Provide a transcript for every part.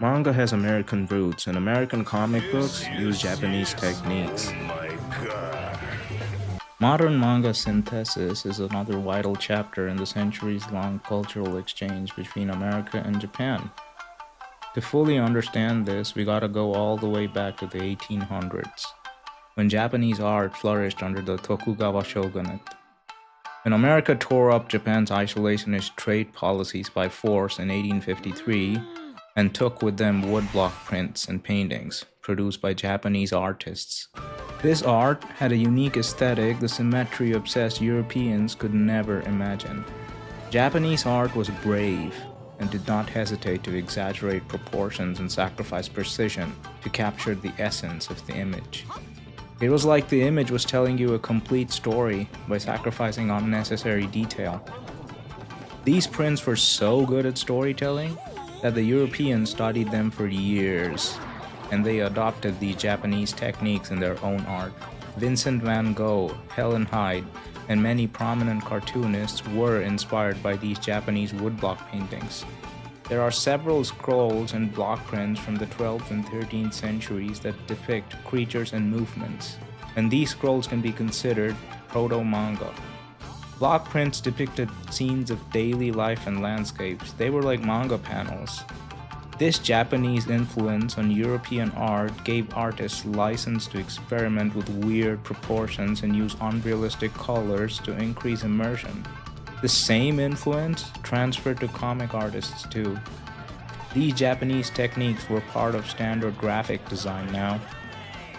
Manga has American roots, and American comic books use Japanese techniques. Modern manga synthesis is another vital chapter in the centuries long cultural exchange between America and Japan. To fully understand this, we gotta go all the way back to the 1800s, when Japanese art flourished under the Tokugawa shogunate. When America tore up Japan's isolationist trade policies by force in 1853 and took with them woodblock prints and paintings produced by Japanese artists. This art had a unique aesthetic the symmetry-obsessed Europeans could never imagine. Japanese art was brave and did not hesitate to exaggerate proportions and sacrifice precision to capture the essence of the image. It was like the image was telling you a complete story by sacrificing unnecessary detail. These prints were so good at storytelling that the Europeans studied them for years, and they adopted these Japanese techniques in their own art. Vincent van Gogh, Helen Hyde, and many prominent cartoonists were inspired by these Japanese woodblock paintings. There are several scrolls and block prints from the 12th and 13th centuries that depict creatures and movements, and these scrolls can be considered proto-manga. Block prints depicted scenes of daily life and landscapes. They were like manga panels. This Japanese influence on European art gave artists license to experiment with weird proportions and use unrealistic colors to increase immersion. The same influence transferred to comic artists too. These Japanese techniques were part of standard graphic design now.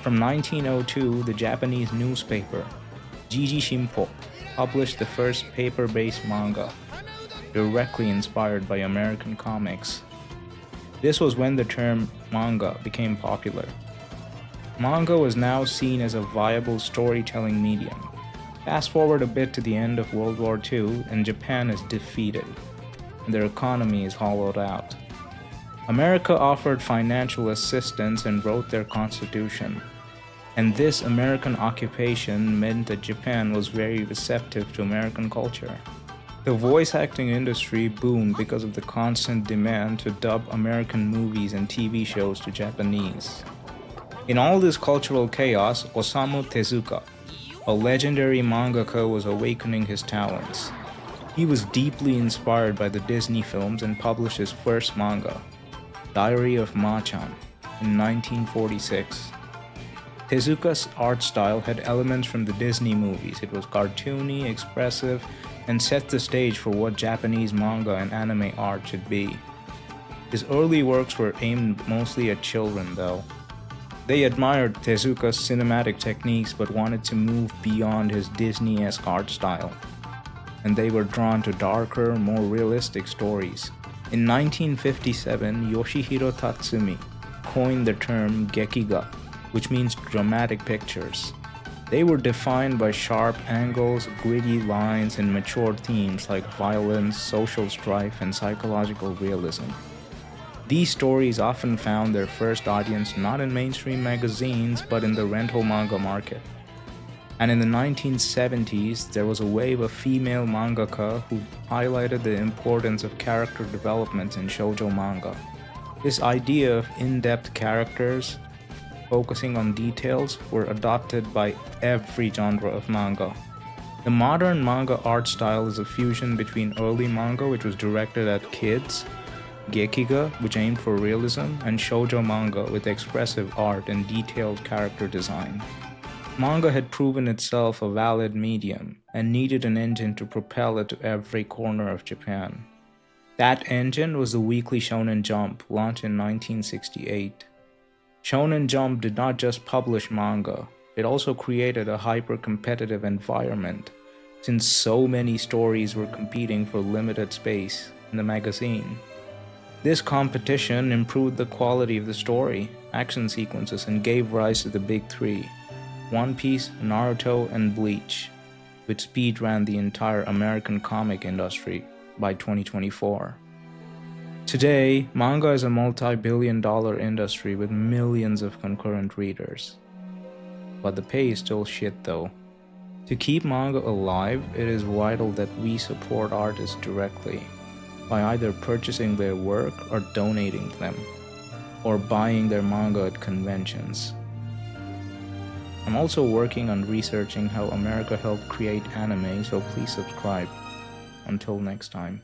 From 1902, the Japanese newspaper, Jiji Shimpo, published the first paper-based manga, directly inspired by American comics. This was when the term manga became popular. Manga was now seen as a viable storytelling medium. Fast forward a bit to the end of World War II, and Japan is defeated, and their economy is hollowed out. America offered financial assistance and wrote their constitution. And this American occupation meant that Japan was very receptive to American culture. The voice acting industry boomed because of the constant demand to dub American movies and TV shows to Japanese. In all this cultural chaos, Osamu Tezuka, a legendary mangaka, was awakening his talents. He was deeply inspired by the Disney films and published his first manga, Diary of Ma-chan, in 1946. Tezuka's art style had elements from the Disney movies. It was cartoony, expressive, and set the stage for what Japanese manga and anime art should be. His early works were aimed mostly at children, though. They admired Tezuka's cinematic techniques but wanted to move beyond his Disney-esque art style, and they were drawn to darker, more realistic stories. In 1957, Yoshihiro Tatsumi coined the term gekiga, which means dramatic pictures. They were defined by sharp angles, gritty lines, and mature themes like violence, social strife, and psychological realism. These stories often found their first audience not in mainstream magazines but in the rental manga market. And in the 1970s, there was a wave of female mangaka who highlighted the importance of character development in shoujo manga. This idea of in-depth characters focusing on details were adopted by every genre of manga. The modern manga art style is a fusion between early manga, which was directed at kids, gekiga, which aimed for realism, and shoujo manga with expressive art and detailed character design. Manga had proven itself a valid medium and needed an engine to propel it to every corner of Japan. That engine was the weekly Shonen Jump, launched in 1968. Shonen Jump did not just publish manga, it also created a hyper-competitive environment, since so many stories were competing for limited space in the magazine. This competition improved the quality of the story, action sequences, and gave rise to the big three, One Piece, Naruto, and Bleach, which speedran the entire American comic industry by 2024. Today, manga is a multi-billion-dollar industry with millions of concurrent readers. But the pay is still shit though. To keep manga alive, it is vital that we support artists directly, by either purchasing their work or donating to them. or buying their manga at conventions. I'm also working on researching how America helped create anime, so please subscribe. Until next time.